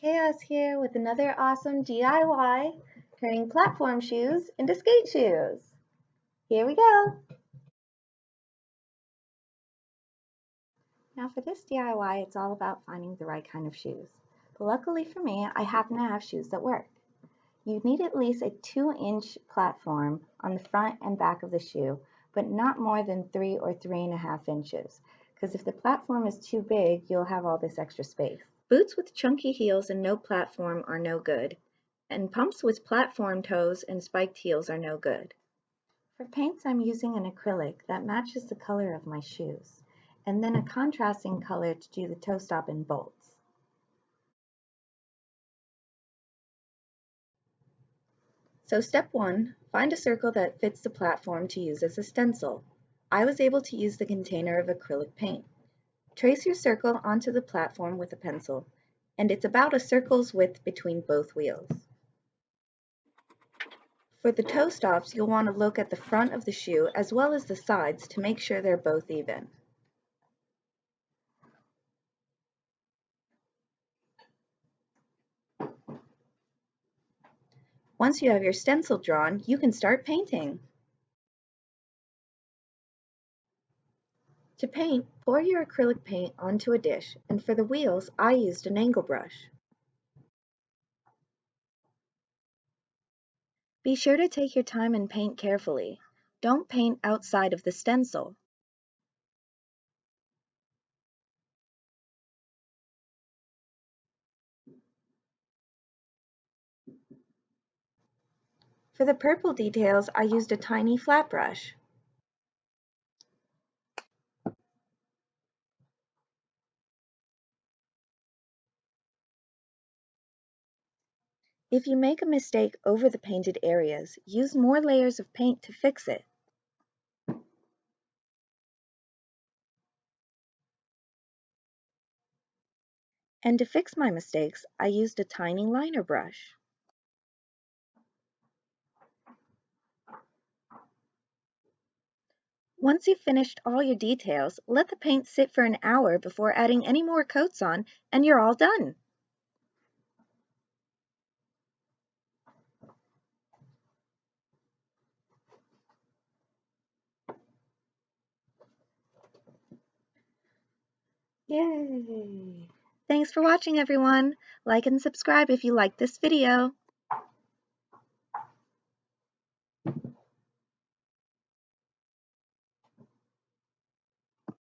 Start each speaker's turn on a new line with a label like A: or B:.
A: Chaos here with another awesome DIY, turning platform shoes into skate shoes. Here we go. Now for this DIY, it's all about finding the right kind of shoes. But luckily for me, I happen to have shoes that work. You need at least a 2-inch platform on the front and back of the shoe, but not more than 3 or 3.5 inches, because if the platform is too big, you'll have all this extra space. Boots with chunky heels and no platform are no good, and pumps with platform toes and spiked heels are no good. For paints, I'm using an acrylic that matches the color of my shoes, and then a contrasting color to do the toe stop and bolts. So step 1, find a circle that fits the platform to use as a stencil. I was able to use the container of acrylic paint. Trace your circle onto the platform with a pencil, and it's about a circle's width between both wheels. For the toe stops, you'll want to look at the front of the shoe as well as the sides to make sure they're both even. Once you have your stencil drawn, you can start painting. To paint, pour your acrylic paint onto a dish, and for the wheels, I used an angle brush. Be sure to take your time and paint carefully. Don't paint outside of the stencil. For the purple details, I used a tiny flat brush. If you make a mistake over the painted areas, use more layers of paint to fix it. And to fix my mistakes, I used a tiny liner brush. Once you've finished all your details, let the paint sit for an hour before adding any more coats on, and you're all done. Yay! Thanks for watching, everyone. Like and subscribe if you liked this video.